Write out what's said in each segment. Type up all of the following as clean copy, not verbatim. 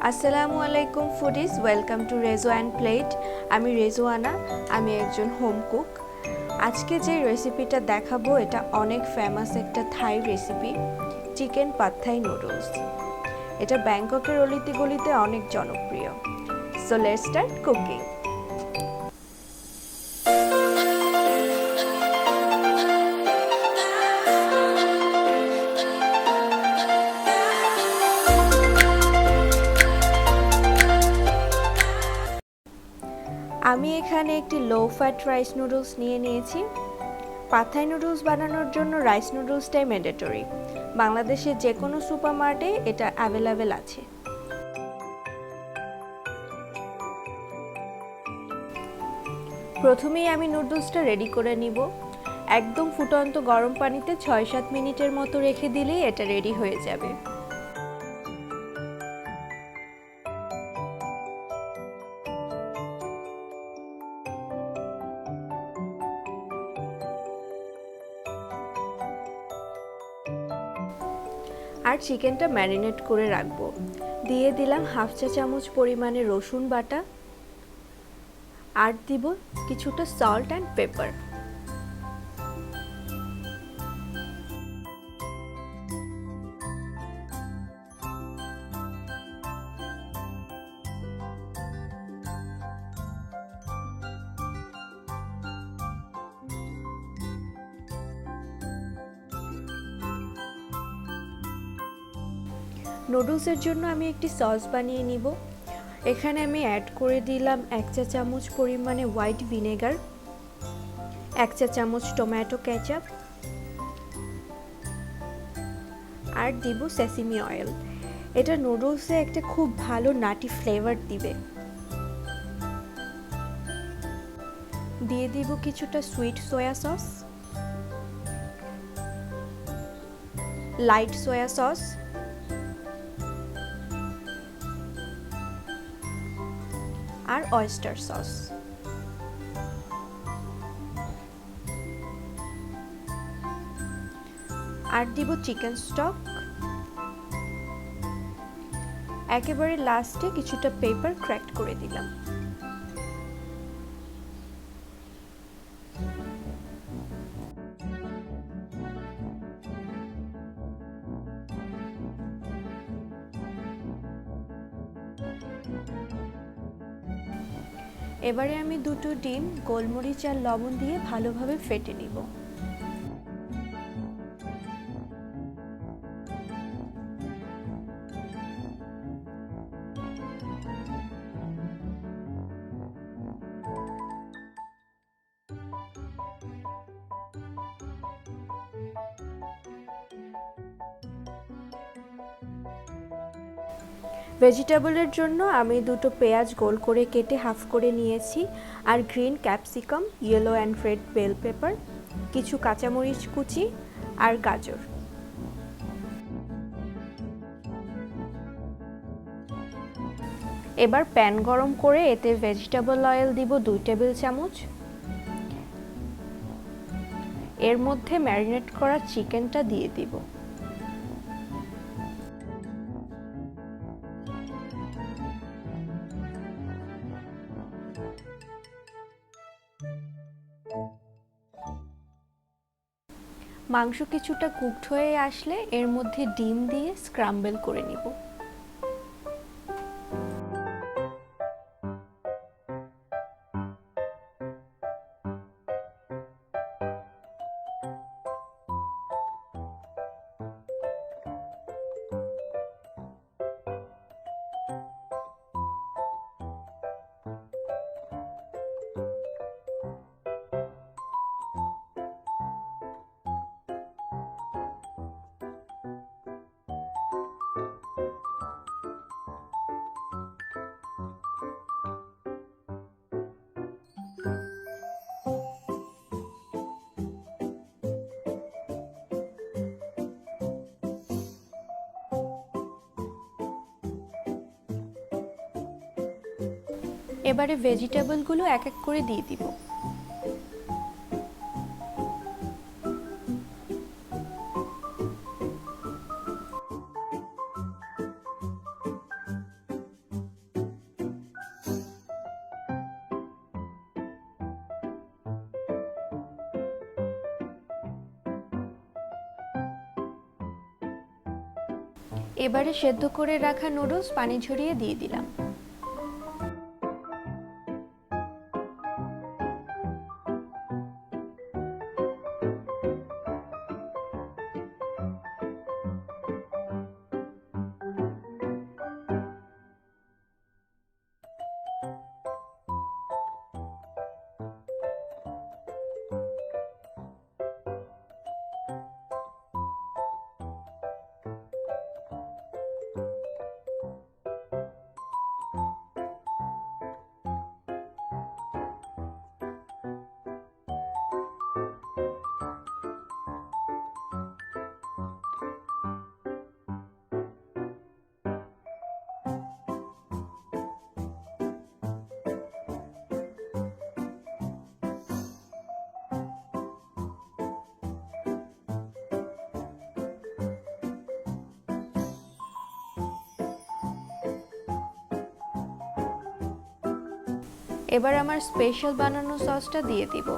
আসসালামু আলাইকুম foodies, welcome to Rezo and plate. আমি রেজো আনা, আমি একজন হোম কুক। আজকে যে রেসিপিটা দেখাবো এটা অনেক ফেমাস একটা থাই রেসিপি, চিকেন পাদ থাই নুডলস। এটা ব্যাংককের অলিতে গলিতে অনেক জনপ্রিয়। So let's start cooking. আমি এখানে একটি লো ফ্যাট রাইস নুডলস নিয়ে নিয়েছি। পাদ থাই নুডলস বানানোর জন্য রাইস নুডলসটাই ম্যান্ডেটরি। বাংলাদেশের যে কোনো সুপারমার্টে এটা অ্যাভেলেবেল আছে। প্রথমেই আমি নুডলসটা রেডি করে নিব। একদম ফুটন্ত গরম পানিতে ৬-৭ মিনিটের মতো রেখে দিলেই এটা রেডি হয়ে যাবে। আর চিকেনটা ম্যারিনেট করে রাখবো। দিয়ে দিলাম হাফ চা চামচ পরিমাণে রসুন বাটা, আর দিব কিছুটা সল্ট অ্যান্ড পেপার। নুডলসের জন্য আমি একটি সস বানিয়ে নিব। এখানে আমি অ্যাড করে দিলাম ১ চা চামচ পরিমাণে হোয়াইট ভিনেগার, ১ চা চামচ টমেটো কেচাপ, আর দিব সেসিমি অয়েল। এটা নুডলসে একটা খুব ভালো নাটি ফ্লেভার দিবে। দিয়ে দিব কিছুটা sweet soya sauce, light soya sauce, আর অয়েস্টার সস। আর দিব চিকেন স্টক। একেবারে লাস্টে কিছুটা পেপার ক্র্যাকড করে দিলাম। এবারে আমি দুটো ডিম গোলমরিচ আর লবণ দিয়ে ভালোভাবে ফেটে নিব। ভেজিটেবলের জন্য আমি দুটো পেঁয়াজ গোল করে কেটে হাফ করে নিয়েছি, আর green capsicum, yellow and red bell pepper, কিছু কাঁচামরিচ কুচি, আর গাজর। এবার প্যান গরম করে এতে ভেজিটেবল অয়েল দিব 2 টেবিল চামচ। এর মধ্যে ম্যারিনেট করা চিকেনটা দিয়ে দিব। মাংস কিছুটা কুকড হয়ে আসলে এর মধ্যে ডিম দিয়ে স্ক্রাম্বল করে নিব। এবারে ভেজিটেবলগুলো এক এক করে দিয়ে দিব। এবারে সেদ্ধ করে রাখা নুডলস পানি ঝরিয়ে দিয়ে দিলাম। এবার আমার স্পেশাল বানানো সসটা দিয়ে দিব।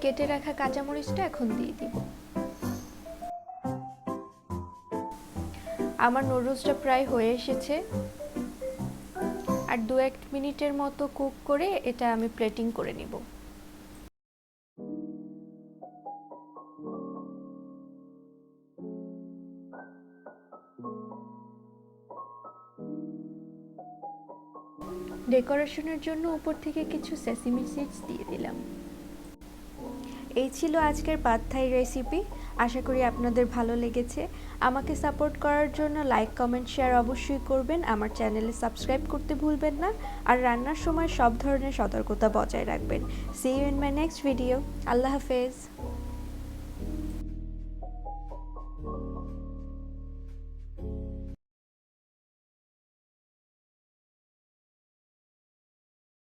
কেটে রাখা কাঁচামরিচটা এখন দিয়ে দিব। আমার নুডলসটা প্রায় হয়ে এসেছে, আর 2-1 মিনিটের মতো কুক করে এটা আমি প্লেটিং করে নিব। ডেকোরেশনের জন্য উপর থেকে কিছু সেসিমি সিডস দিয়ে দিলাম। এই ছিল আজকের পাদ থাই রেসিপি। আশা করি আপনাদের ভালো লেগেছে। আমাকে সাপোর্ট করার জন্য লাইক, কমেন্ট, শেয়ার অবশ্যই করবেন। আমার চ্যানেলে সাবস্ক্রাইব করতে ভুলবেন না, আর রান্নার সময় সব ধরনের সতর্কতা বজায় রাখবেন। See you in my next video. আল্লাহ হাফেজ।